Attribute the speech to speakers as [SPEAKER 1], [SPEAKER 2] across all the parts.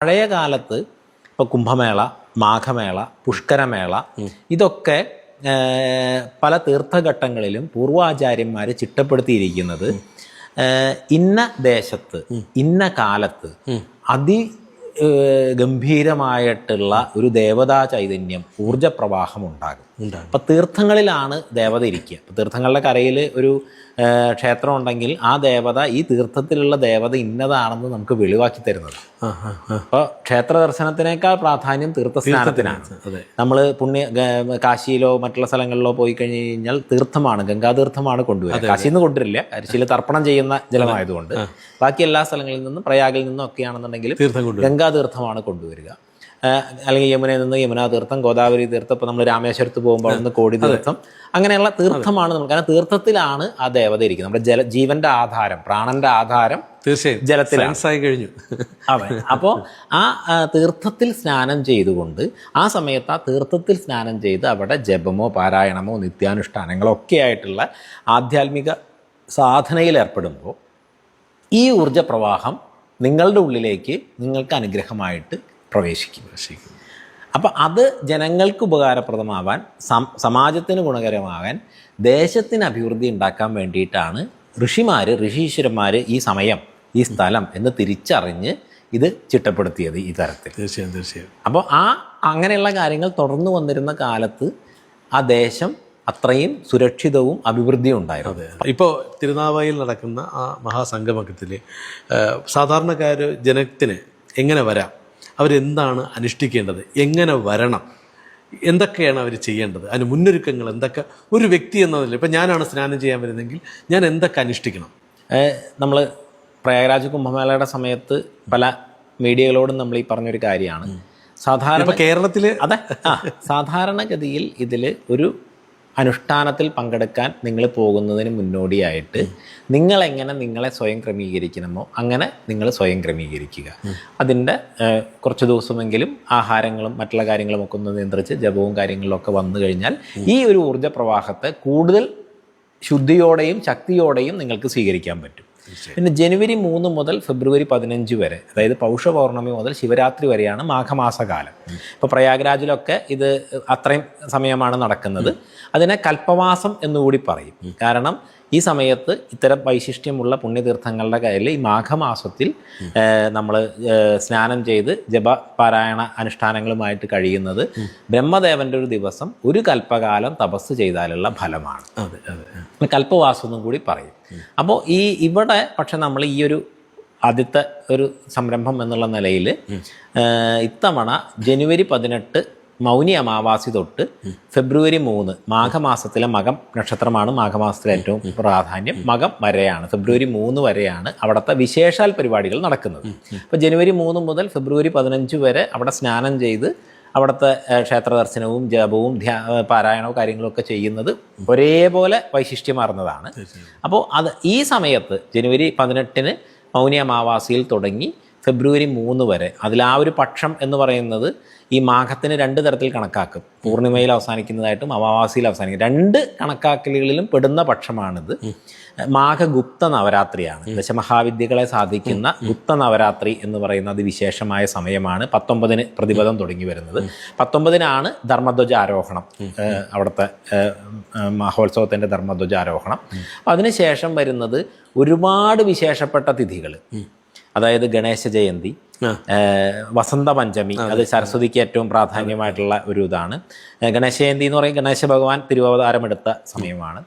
[SPEAKER 1] പഴയ കാലത്ത് ഇപ്പോൾ കുംഭമേള, മാഘമേള, പുഷ്കരമേള ഇതൊക്കെ പല തീർത്ഥഘട്ടങ്ങളിലും പൂർവാചാര്യന്മാർ ചിട്ടപ്പെടുത്തിയിരിക്കുന്നത് ഇന്ന ദേശത്ത് ഇന്ന കാലത്ത് ഗംഭീരമായിട്ടുള്ള ഒരു ദേവതാ ചൈതന്യം, ഊർജപ്രവാഹം ഉണ്ടാകും. അപ്പം തീർത്ഥങ്ങളിലാണ് ദേവത ഇരിക്കുക. അപ്പം തീർത്ഥങ്ങളുടെ കരയിൽ ഒരു ക്ഷേത്രം ഉണ്ടെങ്കിൽ ആ ദേവത, ഈ തീർത്ഥത്തിലുള്ള ദേവത ഇന്നതാണെന്ന് നമുക്ക് വെളിവാക്കി തരുന്നത്. അപ്പോൾ ക്ഷേത്ര ദർശനത്തിനേക്കാൾ പ്രാധാന്യം തീർത്ഥസ്നാനത്തിനാണ്. നമ്മൾ കാശിയിലോ മറ്റുള്ള സ്ഥലങ്ങളിലോ പോയി കഴിഞ്ഞ് കഴിഞ്ഞാൽ തീർത്ഥമാണ്, ഗംഗാതീർത്ഥമാണ് കൊണ്ടുവരിക. കാശിയിൽ നിന്ന് കൊണ്ടുവരില്ല, കാശിയിൽ തർപ്പണം ചെയ്യുന്ന ജലമായതുകൊണ്ട്. ബാക്കി എല്ലാ സ്ഥലങ്ങളിൽ നിന്നും, പ്രയാഗിൽ നിന്നും ഒക്കെയാണെന്നുണ്ടെങ്കിൽ ഗംഗാതീർത്ഥമാണ് കൊണ്ടുവരിക. അല്ലെങ്കിൽ യമുനയിൽ നിന്ന് യമുനാ തീർത്ഥം, ഗോദാവരി തീർത്ഥം, ഇപ്പോൾ നമ്മൾ രാമേശ്വരത്ത് പോകുമ്പോൾ നിന്ന് കോടി തീർത്ഥം, അങ്ങനെയുള്ള തീർത്ഥമാണ് നമുക്ക്. കാരണം തീർത്ഥത്തിലാണ് ആ ദേവത ഇരിക്കുന്നത്. നമ്മുടെ ജീവന്റെ ആധാരം, പ്രാണന്റെ ആധാരം
[SPEAKER 2] തീർച്ചയായും ജലത്തിലായി കഴിഞ്ഞു.
[SPEAKER 1] അതെ. അപ്പോൾ ആ തീർത്ഥത്തിൽ സ്നാനം ചെയ്തുകൊണ്ട് ആ സമയത്ത് ആ തീർത്ഥത്തിൽ സ്നാനം ചെയ്ത് അവിടെ ജപമോ പാരായണമോ നിത്യാനുഷ്ഠാനങ്ങളോ ഒക്കെ ആയിട്ടുള്ള ആധ്യാത്മിക സാധനയിൽ ഏർപ്പെടുമ്പോൾ ഈ ഊർജപ്രവാഹം നിങ്ങളുടെ ഉള്ളിലേക്ക് നിങ്ങൾക്ക് അനുഗ്രഹമായിട്ട് പ്രവേശിക്കും. അപ്പം അത് ജനങ്ങൾക്ക് ഉപകാരപ്രദമാവാൻ, സമാജത്തിന് ഗുണകരമാകാൻ, ദേശത്തിന് അഭിവൃദ്ധി ഉണ്ടാക്കാൻ വേണ്ടിയിട്ടാണ് ഋഷീശ്വരന്മാർ ഈ സമയം, ഈ സ്ഥലം എന്ന് തിരിച്ചറിഞ്ഞ് ഇത് ചിട്ടപ്പെടുത്തിയത് ഈ തരത്തിൽ.
[SPEAKER 2] തീർച്ചയായും.
[SPEAKER 1] അപ്പോൾ അങ്ങനെയുള്ള കാര്യങ്ങൾ തുടർന്നു വന്നിരുന്ന കാലത്ത് ആ ദേശം അത്രയും സുരക്ഷിതവും അഭിവൃദ്ധിയും ഉണ്ടായിരുന്നു.
[SPEAKER 2] ഇപ്പോൾ തിരുനാവായിൽ നടക്കുന്ന ആ മഹാസംഗമത്തിൽ സാധാരണക്കാർ ജനത്തിന് എങ്ങനെ വരാം, അവരെന്താണ് അനുഷ്ഠിക്കേണ്ടത്, എങ്ങനെ വരണം, എന്തൊക്കെയാണ് അവർ ചെയ്യേണ്ടത്, അതിന് മുന്നൊരുക്കങ്ങൾ എന്തൊക്കെ, ഒരു വ്യക്തി എന്നതിൽ ഇപ്പം ഞാനാണ് സ്നാനം ചെയ്യാൻ വരുന്നതെങ്കിൽ ഞാൻ എന്തൊക്കെ അനുഷ്ഠിക്കണം?
[SPEAKER 1] നമ്മൾ പ്രയാഗ്രാജ് കുംഭമേളയുടെ സമയത്ത് പല മീഡിയകളോടും നമ്മൾ ഈ പറഞ്ഞൊരു കാര്യമാണ്. സാധാരണ
[SPEAKER 2] കേരളത്തിൽ
[SPEAKER 1] അതെ, സാധാരണഗതിയിൽ ഇതിൽ ഒരു അനുഷ്ഠാനത്തിൽ പങ്കെടുക്കാൻ നിങ്ങൾ പോകുന്നതിന് മുന്നോടിയായിട്ട് നിങ്ങളെങ്ങനെ നിങ്ങളെ സ്വയം ക്രമീകരിക്കണമോ അങ്ങനെ നിങ്ങൾ സ്വയം ക്രമീകരിക്കുക. അതിൻ്റെ കുറച്ച് ദിവസമെങ്കിലും ആഹാരങ്ങളും മറ്റുള്ള കാര്യങ്ങളും ഒക്കെ ഒന്ന് നിയന്ത്രിച്ച് ജപവും കാര്യങ്ങളിലൊക്കെ വന്നു കഴിഞ്ഞാൽ ഈ ഒരു ഊർജ്ജപ്രവാഹത്തെ കൂടുതൽ ശുദ്ധിയോടെയും ശക്തിയോടെയും നിങ്ങൾക്ക് സ്വീകരിക്കാൻ പറ്റും. പിന്നെ ജനുവരി 3 മുതൽ ഫെബ്രുവരി 15 വരെ, അതായത് പൗഷ പൗർണമി മുതൽ ശിവരാത്രി വരെയാണ് മാഘമാസകാലം. ഇപ്പോൾ പ്രയാഗ്രാജിലൊക്കെ ഇത് അത്രയും സമയമാണ് നടക്കുന്നത്. അതിനെ കൽപ്പവാസം എന്നുകൂടി പറയും. കാരണം ഈ സമയത്ത് ഇത്തരം വൈശിഷ്ട്യമുള്ള പുണ്യതീർത്ഥങ്ങളുടെ കയ്യിൽ ഈ മാഘമാസത്തിൽ നമ്മൾ സ്നാനം ചെയ്ത് ജപപാരായണ അനുഷ്ഠാനങ്ങളുമായിട്ട് കഴിയുന്നത് ബ്രഹ്മദേവൻ്റെ ഒരു ദിവസം ഒരു കൽപ്പകാലം തപസ് ചെയ്താലുള്ള ഫലമാണ്. കൽപ്പവാസം എന്നും കൂടി പറയും. അപ്പോൾ ഇവിടെ പക്ഷെ നമ്മൾ ഈ ഒരു ആദ്യത്തെ ഒരു സംരംഭം എന്നുള്ള നിലയിൽ ഇത്തവണ ജനുവരി 18 മൗനി അമാവാസി തൊട്ട് ഫെബ്രുവരി 3 മാഘമാസത്തിലെ മകം നക്ഷത്രമാണ് മാഘമാസത്തിലെ ഏറ്റവും പ്രാധാന്യം. മകം വരെയാണ്, ഫെബ്രുവരി 3 വരെയാണ് അവിടുത്തെ വിശേഷാൽ പരിപാടികൾ നടക്കുന്നത്. അപ്പോൾ ജനുവരി 3 മുതൽ ഫെബ്രുവരി 15 വരെ അവിടെ സ്നാനം ചെയ്ത് അവിടുത്തെ ക്ഷേത്ര ദർശനവും ജപവും പാരായണവും കാര്യങ്ങളൊക്കെ ചെയ്യുന്നത് ഒരേപോലെ വൈശിഷ്ട്യമാർന്നതാണ്. അപ്പോൾ ഈ സമയത്ത് ജനുവരി 18 മൗനി അമാവാസിയിൽ തുടങ്ങി ഫെബ്രുവരി 3 വരെ, അതിൽ ആ ഒരു പക്ഷം എന്ന് പറയുന്നത് ഈ മാഘത്തിന് 2 തരത്തിൽ കണക്കാക്കും. പൂർണിമയിൽ അവസാനിക്കുന്നതായിട്ടും അമാവാസിയിൽ അവസാനിക്കും. 2 കണക്കാക്കലുകളിലും പെടുന്ന പക്ഷമാണിത്. മാഘഗുപ്ത നവരാത്രിയാണ്. ദശമഹാവിദ്യകളെ സാധിക്കുന്ന ഗുപ്ത നവരാത്രി എന്ന് പറയുന്ന അതിവിശേഷമായ സമയമാണ്. 19 പ്രതിപദം തുടങ്ങി വരുന്നത്. 19 ധർമ്മധ്വജ ആരോഹണം, അവിടുത്തെ മഹോത്സവത്തിൻ്റെ ധർമ്മധ്വജ ആരോഹണം. അതിനുശേഷം വരുന്നത് ഒരുപാട് വിശേഷപ്പെട്ട തിഥികൾ, അതായത് ഗണേശ ജയന്തി, വസന്ത പഞ്ചമി, അത് സരസ്വതിക്ക് ഏറ്റവും പ്രാധാന്യമായിട്ടുള്ള ഒരു ഇതാണ്. ഗണേശ ജയന്തി എന്ന് പറയും ഗണേശ ഭഗവാൻ തിരുവവതാരമെടുത്ത സമയമാണ്.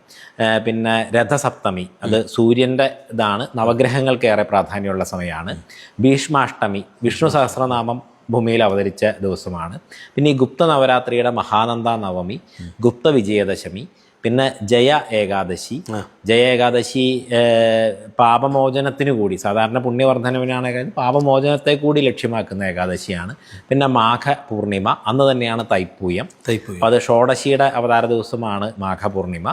[SPEAKER 1] പിന്നെ രഥസപ്തമി, അത് സൂര്യൻ്റെ ഇതാണ്, നവഗ്രഹങ്ങൾക്കേറെ പ്രാധാന്യമുള്ള സമയമാണ്. ഭീഷ്മാഷ്ടമി, വിഷ്ണു സഹസ്രനാമം ഭൂമിയിൽ അവതരിച്ച ദിവസമാണ്. പിന്നെ ഈ ഗുപ്ത നവരാത്രിയുടെ മഹാനന്ദ നവമി, ഗുപ്ത വിജയദശമി, പിന്നെ ജയ ഏകാദശി. ജയ ഏകാദശി പാപമോചനത്തിന് കൂടി, സാധാരണ പുണ്യവർദ്ധനവിനാണ് പാപമോചനത്തെ കൂടി ലക്ഷ്യമാക്കുന്ന ഏകാദശിയാണ്. പിന്നെ മാഘ പൂർണിമ, അന്ന് തന്നെയാണ് തൈപ്പൂയം. അപ്പോൾ അത് ഷോഡശിയുടെ അവതാര ദിവസമാണ് മാഘപൂർണിമ.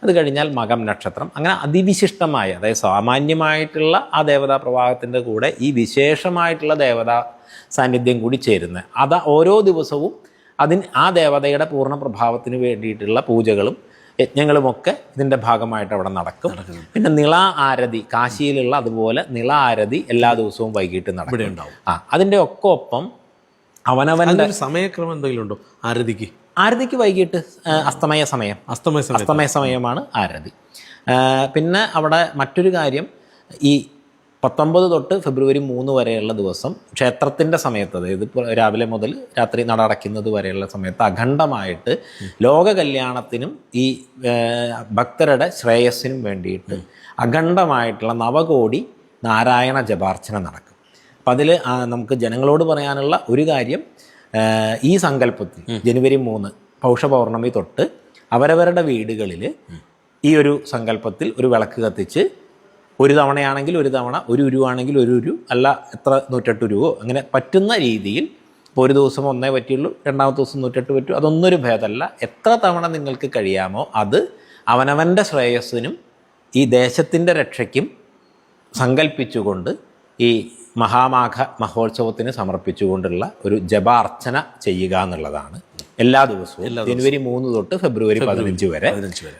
[SPEAKER 1] അത് കഴിഞ്ഞാൽ മകം നക്ഷത്രം. അങ്ങനെ അതിവിശിഷ്ടമായ, അതായത് സാമാന്യമായിട്ടുള്ള ആ ദേവതാ പ്രവാഹത്തിൻ്റെ കൂടെ ഈ വിശേഷമായിട്ടുള്ള ദേവതാ സാന്നിധ്യം കൂടി ചേരുന്നത്. അത് ഓരോ ദിവസവും ആ ദേവതയുടെ പൂർണ്ണ പ്രഭാവത്തിന് വേണ്ടിയിട്ടുള്ള പൂജകളും യജ്ഞങ്ങളുമൊക്കെ ഇതിൻ്റെ ഭാഗമായിട്ട് അവിടെ നടക്കും. പിന്നെ നിള ആരതി, കാശിയിലുള്ള അതുപോലെ നിള ആരതി എല്ലാ ദിവസവും വൈകിട്ട് നടക്കും. അതിൻ്റെ ഒക്കെ ഒപ്പം അവനവൻ്റെ
[SPEAKER 2] സമയക്രമം എന്തെങ്കിലും ഉണ്ടോ ആരതിക്ക്?
[SPEAKER 1] ആരതിക്ക് വൈകിട്ട് അസ്തമയ സമയമാണ് ആരതി. പിന്നെ അവിടെ മറ്റൊരു കാര്യം, ഈ 19 തൊട്ട് ഫെബ്രുവരി 3 വരെയുള്ള ദിവസം ക്ഷേത്രത്തിൻ്റെ സമയത്ത്, അതായത് രാവിലെ മുതൽ രാത്രി നട അടയ്ക്കുന്നത് വരെയുള്ള സമയത്ത് അഖണ്ഡമായിട്ട് ലോക കല്യാണത്തിനും ഈ ഭക്തരുടെ ശ്രേയസ്സിനും വേണ്ടിയിട്ട് അഖണ്ഡമായിട്ടുള്ള 9 കോടി നാരായണ ജപാർച്ചന നടക്കും. അപ്പം അതിൽ നമുക്ക് ജനങ്ങളോട് പറയാനുള്ള ഒരു കാര്യം, ഈ സങ്കല്പത്തിൽ ജനുവരി 3 പൗഷപൗർണമി തൊട്ട് അവരവരുടെ വീടുകളിൽ ഈ ഒരു സങ്കല്പത്തിൽ ഒരു വിളക്ക് കത്തിച്ച്, ഒരു തവണയാണെങ്കിൽ ഒരു തവണ, ഒരു ഉരുവാണെങ്കിൽ ഒരു ഉരു, അല്ല എത്ര 108 ഉരുവോ അങ്ങനെ പറ്റുന്ന രീതിയിൽ. ഇപ്പോൾ ഒരു ദിവസം 1 പറ്റുള്ളൂ, രണ്ടാമത്തെ ദിവസം 108 പറ്റൂ, അതൊന്നൊരു ഭേദമല്ല. എത്ര തവണ നിങ്ങൾക്ക് കഴിയാമോ അത് അവനവൻ്റെ ശ്രേയസ്സിനും ഈ ദേശത്തിൻ്റെ രക്ഷയ്ക്കും സങ്കല്പിച്ചുകൊണ്ട് ഈ മഹാമാഘ മഹോത്സവത്തിന് സമർപ്പിച്ചുകൊണ്ടുള്ള ഒരു ജപാർച്ചന ചെയ്യുക എന്നുള്ളതാണ്. എല്ലാ ദിവസവും ജനുവരി 3 തൊട്ട് ഫെബ്രുവരി 15 വരെ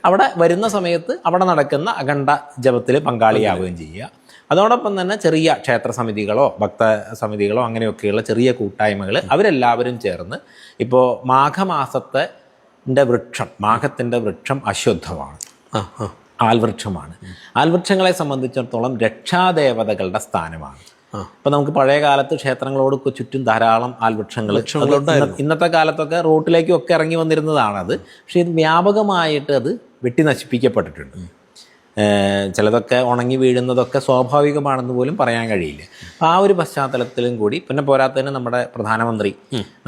[SPEAKER 1] അവിടെ വരുന്ന സമയത്ത് അവിടെ നടക്കുന്ന അഖണ്ഡ ജപത്തിൽ പങ്കാളിയാവുകയും ചെയ്യുക. അതോടൊപ്പം തന്നെ ചെറിയ ക്ഷേത്ര സമിതികളോ ഭക്ത സമിതികളോ അങ്ങനെയൊക്കെയുള്ള ചെറിയ കൂട്ടായ്മകൾ അവരെല്ലാവരും ചേർന്ന്, ഇപ്പോൾ മാഘത്തിൻ്റെ വൃക്ഷം അശ്വത്ഥമാണ്, ആൽവൃക്ഷമാണ്. ആൽവൃക്ഷങ്ങളെ സംബന്ധിച്ചിടത്തോളം രക്ഷാദേവതകളുടെ സ്ഥാനമാണ്. ഇപ്പം നമുക്ക് പഴയ കാലത്ത് ക്ഷേത്രങ്ങളോട് ചുറ്റും ധാരാളം ആൽവൃക്ഷങ്ങൾ, ഇന്നത്തെ കാലത്തൊക്കെ റോട്ടിലേക്കും ഒക്കെ ഇറങ്ങി വന്നിരുന്നതാണത്. പക്ഷേ ഇത് വ്യാപകമായിട്ട് അത് വെട്ടി നശിപ്പിക്കപ്പെട്ടിട്ടുണ്ട്. ചിലതൊക്കെ ഉണങ്ങി വീഴുന്നതൊക്കെ സ്വാഭാവികമാണെന്ന് പോലും പറയാൻ കഴിയില്ല. അപ്പം ആ ഒരു പശ്ചാത്തലത്തിലും കൂടി, പിന്നെ പോരാത്തതിന് നമ്മുടെ പ്രധാനമന്ത്രി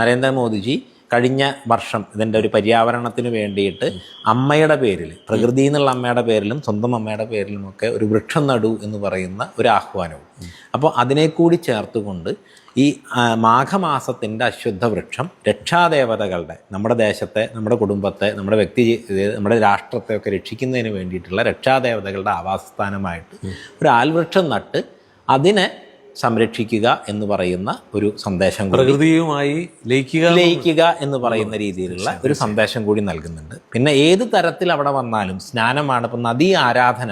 [SPEAKER 1] നരേന്ദ്രമോദിജി കഴിഞ്ഞ വർഷം ഇതിൻ്റെ ഒരു പര്യാവരണത്തിന് വേണ്ടിയിട്ട് അമ്മയുടെ പേരിൽ, പ്രകൃതി എന്നുള്ള അമ്മയുടെ പേരിലും സ്വന്തം അമ്മയുടെ പേരിലുമൊക്കെ ഒരു വൃക്ഷം നടൂ എന്ന് പറയുന്ന ഒരു ആഹ്വാനവും. അപ്പോൾ അതിനെ കൂടി ചേർത്തുകൊണ്ട് ഈ മാഘമാസത്തിൻ്റെ അശ്വത്ഥ വൃക്ഷം രക്ഷാദേവതകളുടെ, നമ്മുടെ ദേശത്തെ, നമ്മുടെ കുടുംബത്തെ, നമ്മുടെ നമ്മുടെ രാഷ്ട്രത്തെ ഒക്കെ രക്ഷിക്കുന്നതിന് വേണ്ടിയിട്ടുള്ള രക്ഷാദേവതകളുടെ ആവാസസ്ഥാനമായിട്ട് ഒരു ആൽവൃക്ഷം നട്ട് അതിനെ സംരക്ഷിക്കുക എന്ന് പറയുന്ന ഒരു സന്ദേശം,
[SPEAKER 2] പ്രകൃതിയുമായി ലയിക്കുക
[SPEAKER 1] എന്ന് പറയുന്ന രീതിയിലുള്ള ഒരു സന്ദേശം കൂടി നൽകുന്നുണ്ട്. പിന്നെ ഏത് തരത്തിൽ അവിടെ വന്നാലും സ്നാനമാണ്. ഇപ്പം നദീ ആരാധന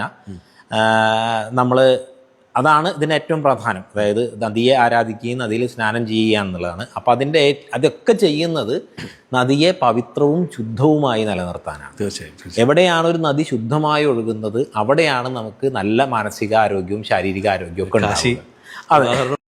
[SPEAKER 1] അതാണ് ഇതിന് ഏറ്റവും പ്രധാനം. അതായത് നദിയെ ആരാധിക്കുകയും നദിയിൽ സ്നാനം ചെയ്യുക എന്നുള്ളതാണ്. അപ്പം അതൊക്കെ ചെയ്യുന്നത് നദിയെ പവിത്രവും ശുദ്ധവുമായി നിലനിർത്താനാണ്.
[SPEAKER 2] തീർച്ചയായും
[SPEAKER 1] എവിടെയാണ് ഒരു നദി ശുദ്ധമായി ഒഴുകുന്നത് അവിടെയാണ് നമുക്ക് നല്ല മാനസികാരോഗ്യവും ശാരീരിക ആരോഗ്യവും ഒക്കെ ഉണ്ടാവുക. അതെ.